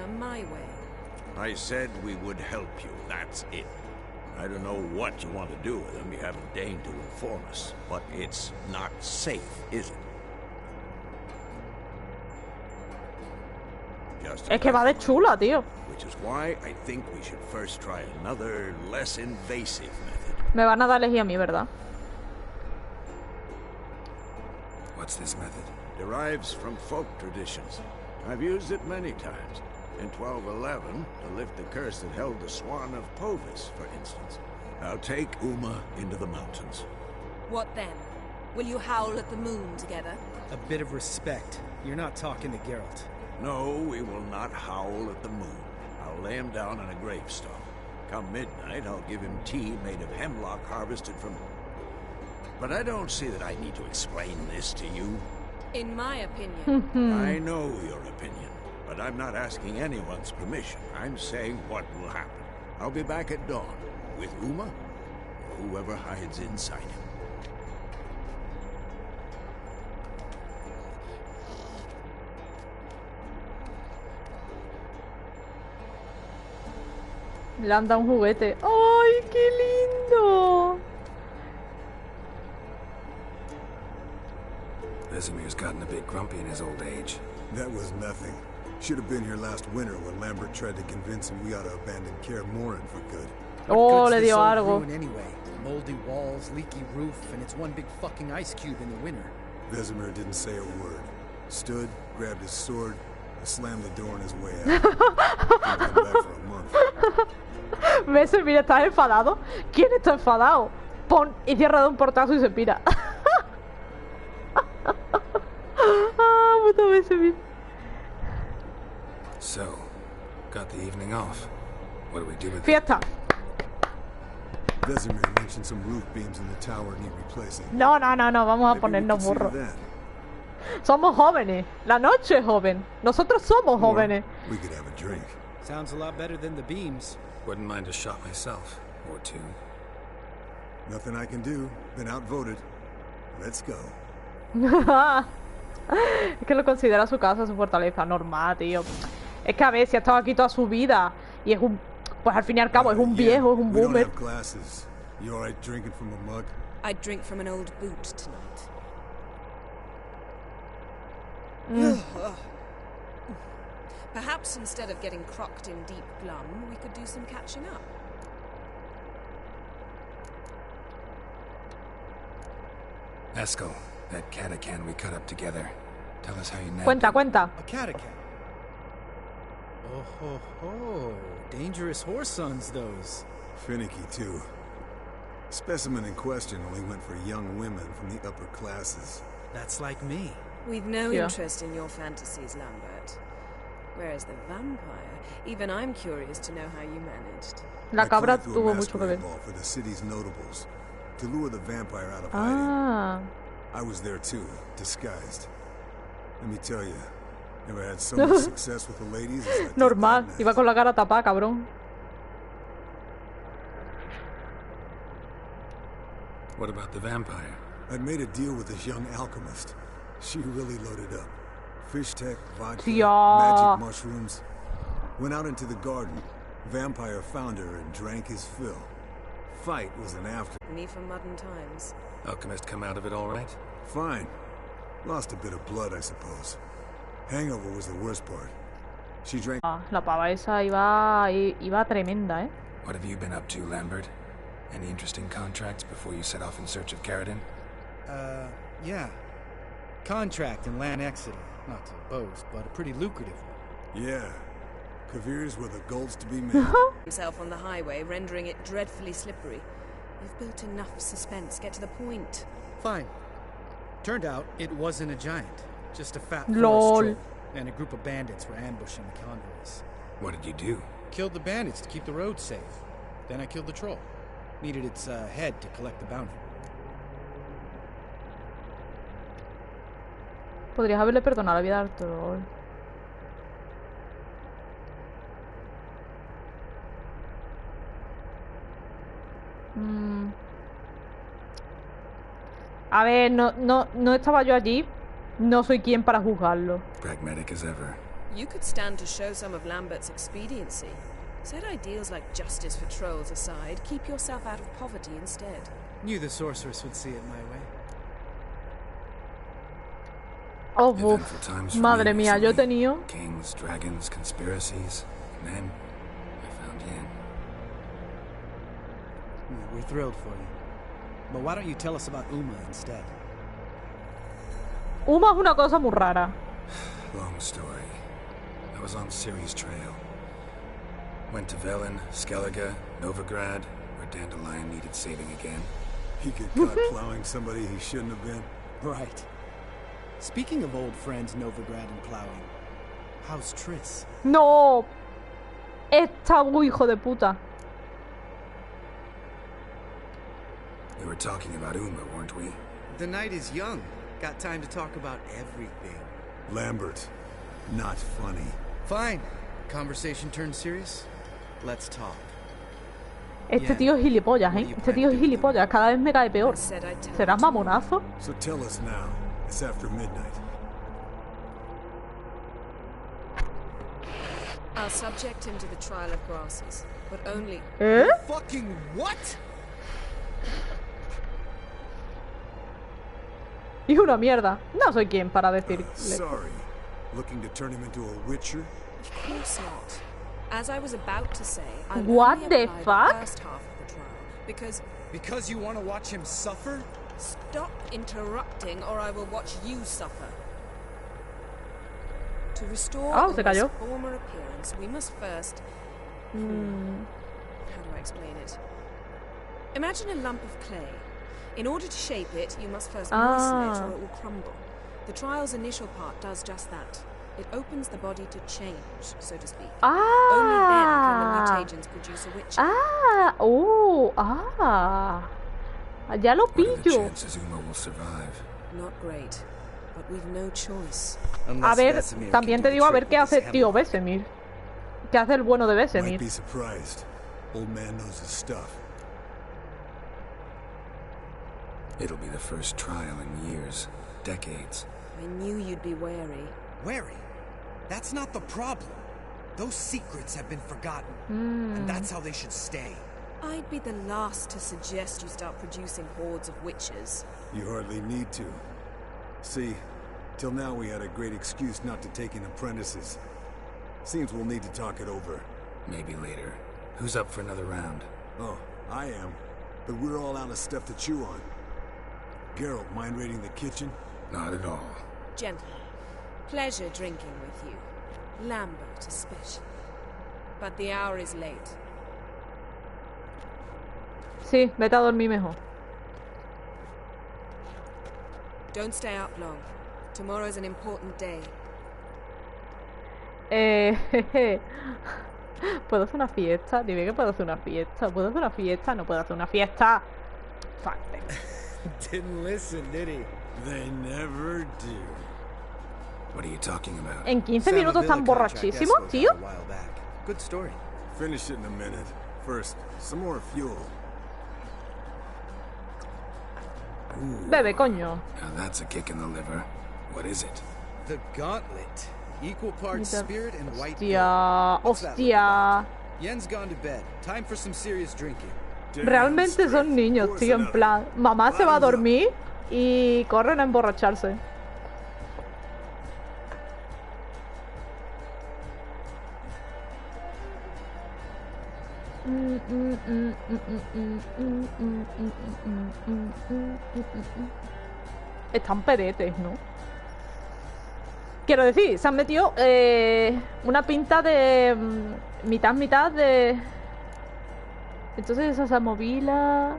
them my way. I said we would help you, that's it. I don't know what you want to do with them, you haven't deigned to inform us. But it's not safe, is it? Just Es que va de chula, tío. which is why I think we should first try another, less invasive method. Me van a dar elegir a mí, ¿verdad? What's this method? Derives from folk traditions. I've used it many times. In 1211, to lift the curse that held the Swan of Povis, for instance. I'll take Uma into the mountains. What then? Will you howl at the moon together? A bit of respect. You're not talking to Geralt. No, we will not howl at the moon. I'll lay him down on a gravestone. Come midnight, I'll give him tea made of hemlock harvested from... But I don't see that I need to explain this to you. In my opinion. I know your opinion, but I'm not asking anyone's permission. I'm saying what will happen. I'll be back at dawn, with Uma, or whoever hides inside him. Le han dado un juguete. ¡Ay, qué lindo! Vesemir's gotten a bit grumpy in his old age. That was nothing. Should have been here last winter when Lambert tried to convince him we ought to abandon Kaer for good. Oh, What le good's this dio old algo. ruin anyway? Moldy walls, leaky roof, and it's one big fucking ice cube in the winter. Vesemir didn't say a word. Stood, grabbed his sword, and slammed the door on his way out. Didn't come back for a month. ¿Ves? Mira, ¿estás enfadado? ¿Quién está enfadado? Pon y cierra de un portazo y se pira. Ah, puto Vesemir. So, got the evening off. What do we do with it? Fiesta. Vesemir mentioned some roof beams in the tower need replacing. No, no, no, no, vamos a Maybe we ponernos consider burros. that. Somos jóvenes. La noche es joven. Nosotros somos Or jóvenes. we could have a drink. Sounds a lot better than the beams. Wouldn't mind a shot myself, or two. Nothing I can do. Been outvoted. Let's go. Es que lo considera su casa, su fortaleza. Normal, tío. Es que a ver, si ha estado aquí toda su vida y es un... Pues al fin y al cabo es un viejo, es un we don't boomer. have glasses. You alright drinking from a mug? I'd drink from an old boot tonight. Perhaps instead of getting crocked in deep glum, we could do some catching up. Esco, that catacan we cut up together. Tell us how you nabbed Cuenta, it. cuenta. A catacan. Oh ho ho. Dangerous horse sons, those. Finicky, too. Specimen in question only went for young women from the upper classes. That's like me. We've no Yeah. interest in your fantasies, Lambert. Whereas the vampire, even I'm curious to know how you managed. La I cabra planned through tuvo a mucho que ver. masquerade ball for the city's notables to lure the vampire out of hiding. Ah. I was there too, disguised. Let me tell you, never had so much success with the ladies as I did Normal. that Iba night. con la cara tapada, cabrón. What about the vampire? I'd made a deal with this young alchemist. She really loaded up. Fish tech, vodka, Yeah. magic mushrooms. Went out into the garden. Vampire found her and drank his fill. Fight was an after. Me from modern times. Alchemist come out of it all right? Fine. Lost a bit of blood, I suppose. Hangover was the worst part. She drank. Ah, la pava esa iba tremenda, ¿eh? What have you been up to, Lambert? Any interesting contracts before you set off in search of Karadin? Yeah. Contract in Lan Exeter. Not to boast, but a pretty lucrative one. Yeah. Kavir's were the goals to be made. Himself on the highway, rendering it dreadfully slippery. You've built enough suspense. Get to the point. Fine. Turned out it wasn't a giant, just a fat Lol. forest troll, and a group of bandits were ambushing the convoys. What did you do? Killed the bandits to keep the roads safe. Then I killed the troll. Needed its head to collect the bounty. Podrías haberle perdonado la vida al troll. A ver, no estaba yo allí. No soy quien para juzgarlo. Pragmatic as ever. You could stand to show some of Lambert's expediency. Set ideals like justice for trolls aside, keep yourself out of poverty instead. Knew the sorceress would see it my way. Oh, Eventful times for madre me mía, yo he recently. tenido... Kings, dragons, conspiracies, and then I found Yen. We're thrilled for you. But why don't you tell us about Uma instead? Uma es una cosa muy rara. Long story. I was on Ciri's trail. Went to Velen, Skellige, Novigrad, where Dandelion needed saving again. He get caught plowing somebody he shouldn't have been. Right. Speaking of old friends Novigrad and plowing, how's Triss? No. Está muy hijo de puta. We were talking about Uma, weren't we? The night is young. Got time to talk about everything. Lambert, not funny. Fine. Conversation turned serious? Let's talk. Este tío es gilipollas, ¿eh? Este tío es gilipollas. Cada vez me cae peor. ¿Serás mamonazo? So tell us now. It's after midnight. I'll subject him to the trial of grasses, but only... ¿Eh? Fucking what? Y una mierda. No soy quien para decirle. Sorry. Looking to turn him into a witcher? Of course not. As I was about to say, I What only the applied fuck? the first half of the trial, because... Because you want to watch him suffer? Stop interrupting, or I will watch you suffer. To restore se Uma's cayó. former appearance, we must first... How do I explain it? Imagine a lump of clay. In order to shape it, you must first moisten it, or it will crumble. The trial's initial part does just that. It opens the body to change, so to speak. Only then can the mutagens produce a witcher. Ya lo What are the pillo. chances Uma will survive? Not great, but we've no choice. A ver, también te digo a ver qué hace tío Vesemir. ¿Qué hace el bueno de Might Vesemir? be surprised. Old man knows his stuff. It'll be the first trial in years, decades. I knew you'd be wary. Wary? That's not the problem. Those secrets have been forgotten. And that's how they should stay. I'd be the last to suggest you start producing hordes of witches. You hardly need to. See, till now we had a great excuse not to take in apprentices. Seems we'll need to talk it over. Maybe later. Who's up for another round? Oh, I am. But we're all out of stuff to chew on. Geralt, mind raiding the kitchen? Not at all. Gentlemen, pleasure drinking with you. Lambert especially. But the hour is late. Sí, vete a dormir mejor. Don't stay up long. Tomorrow's an important day. ¿Puedo hacer una fiesta? Dime que puedo hacer una fiesta. ¿Puedo hacer una fiesta? No puedo hacer una fiesta. Fuck. Didn't listen, did he? They never do. What are you talking about? En 15 minutos están borrachísimos, tío. Good story. Finish it in a minute. First, some more fuel. Bebe, coño. Now that's a kick in the liver. What is it? The gauntlet. Equal parts spirit and white Hostia, gold. What's that look hostia. like? Yen's gone to bed. Time for some serious drinking. Realmente son niños, tío, en plan. Mamá se va a dormir y corren a emborracharse. Están pedetes, ¿no? Quiero decir, se han metido una pinta de mitad de... Entonces esa Samovila...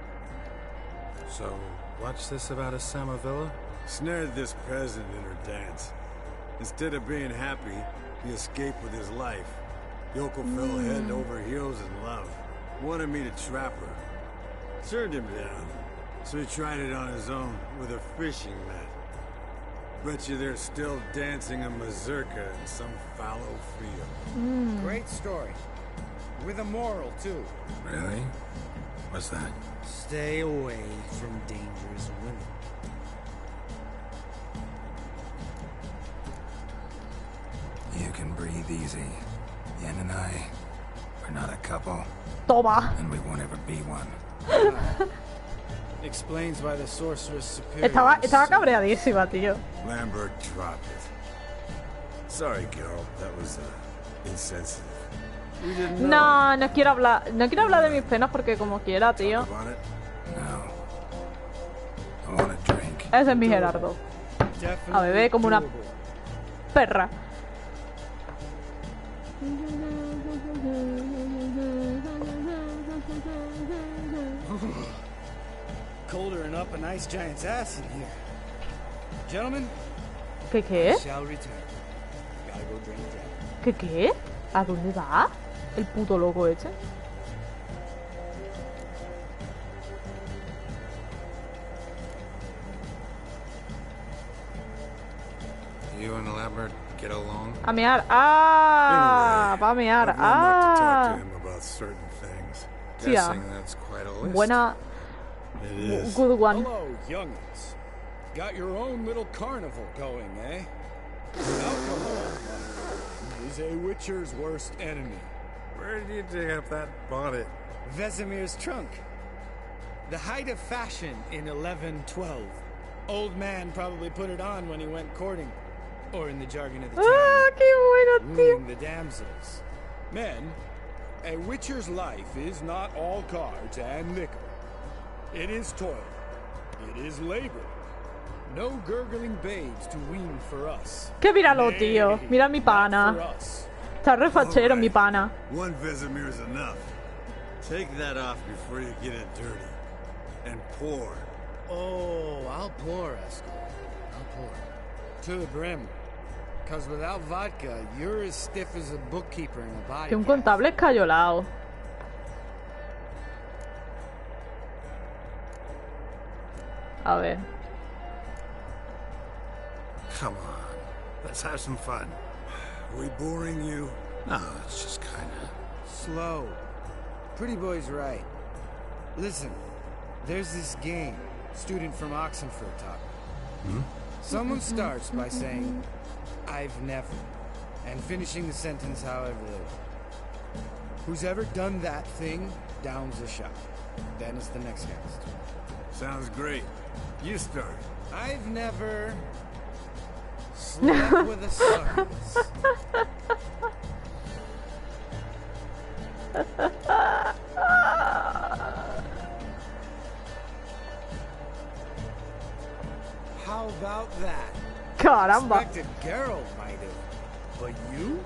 So, what's this about a Samovilla? Snared this peasant in her dance. Instead of being happy, he escaped with his life. Yoko fell head over heels in love. Wanted me to trap her. Turned him down. So he tried it on his own with a fishing net. Bet you they're still dancing a mazurka in some fallow field. Great story. With a moral, too. Really? What's that? Stay away from dangerous women. You can breathe. Breathe easy. Yen and I, we're not a couple. Toma. And we won't ever be one. Explains why the sorceress superior. Estaba cabreadísima, tío. Lambert, drop it. Sorry, Carol. That was insensitive. We didn't know. No, no quiero hablar. No quiero hablar de mis penas porque como quiera, tío. Talk about it? No. I want a drink. Ese es mi Gerardo. A beber como una perra. Colder and up a nice giant's ass in here. Gentlemen, ¿Qué? I shall return. Gotta go drain the dragon. ¿Qué? ¿A dónde va? El puto loco este. You and Lambert get along? A mear. Ah, va a mear. I'd like to talk Ah. to him about certain things. Sí, ah. Guessing that's quite a list. Buena. It is. Good one. Hello, youngins. Got your own little carnival going, eh? Alcohol is a witcher's worst enemy. Where did you dig up that bonnet? Vesemir's trunk. The height of fashion in 1112. Old man probably put it on when he went courting. Or in the jargon of the Ah, town, qué bueno, tío. wooing the damsels. Men, a witcher's life is not all cards and liquor. It is toil. It is labor. No gurgling babes to wean for us. Que míralo, tío. Mira mi Not pana. for us. Está re fachero, All mi right. pana. One Vesemir's enough. Take that off before you get it dirty. And pour. Oh, I'll pour, Esco. I'll pour. To the brim. Because without vodka, you're as stiff as a bookkeeper in a body Que un cast. contable escayolado. A ver. Come on. Let's have some fun. Are we boring you? No, it's just kinda... Slow. Pretty boy's right. Listen, there's this game student from Oxenford taught me. Someone starts by saying, I've never, and finishing the sentence however they want. Who's ever done that thing downs a shot. Then it's the next cast. Sounds great. You start. I've never slept with a succubus. How about that? Caramba. Expected Geralt might have, but you?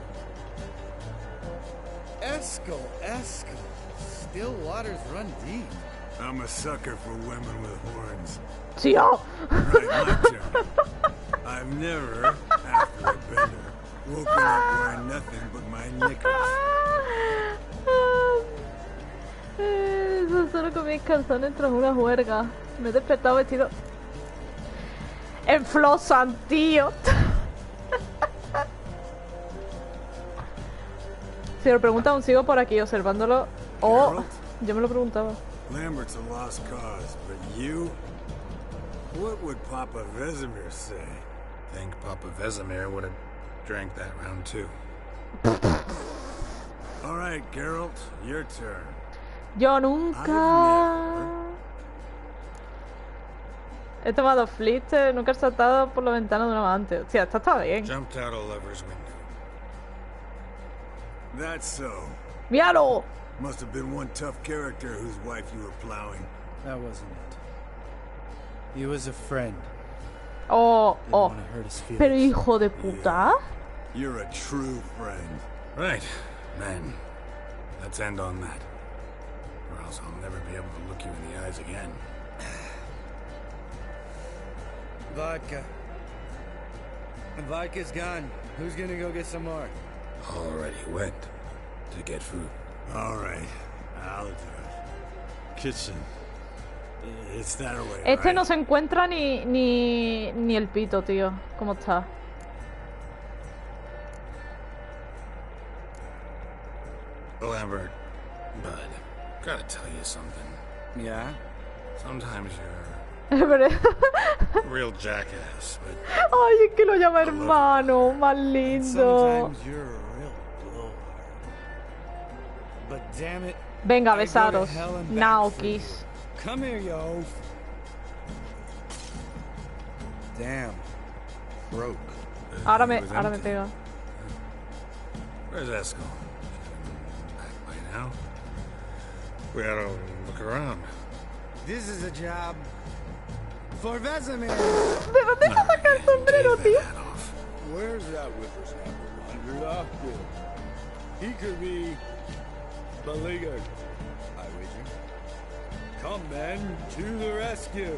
Esco. Still waters run deep. I'm a sucker for women with horns. Tío. Right, my turn. I've never, after a bender, woken up wearing nothing but my knickers. Solo con mis calzones tras una juerga. Me he despertado vestido en Flossan, tío. Si lo pregunta aún sigo por aquí observándolo. Oh, Geralt? yo me lo preguntaba. Lambert's a lost cause, but you? What would Papa Vesemir say? Think Papa Vesemir would have drank that round too. All right, Geralt, your turn. Yo nunca he tomado flit, nunca he saltado por la ventana de un amante. Hostia, esta está bien. Jumped out a lover's window. That's so. ¡Míralo! Must have been one tough character whose wife you were plowing. That wasn't it. He was a friend. Oh, Didn't oh. want to hurt his feelings. Pero hijo de puta. You're a true friend. Right, men. Let's end on that. Or else I'll never be able to look you in the eyes again. Vodka. The vodka's gone. Who's gonna go get some more? Already went to get food. All right, I'll do it. Kitchen. It's that way, Este right? no se encuentra ni el pito, tío. ¿Cómo está? Lambert, bud, gotta tell you something. Yeah? Sometimes you're Pero- a real jackass, but Ay, es que lo llama hermano. Más lindo. Sometimes you're a real but damn it. Venga, I go to besaros. hell and back Now for you. kiss. Come here, yo. Damn. Broke. Ahora It me was empty. pega. Where's Esco? Back by now? We ought to look around. This is a job for Vesemir. ¿De dónde se saca el sombrero, tío? Where's that whippersnapper wandered? He could be beleaguered, I wager. Come, men, to the rescue.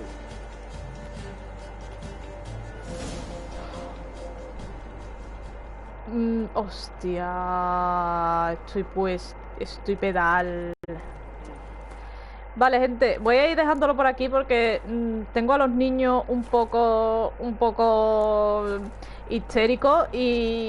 Hostia, estoy pedal. Vale, gente, voy a ir dejándolo por aquí porque tengo a los niños un poco histéricos y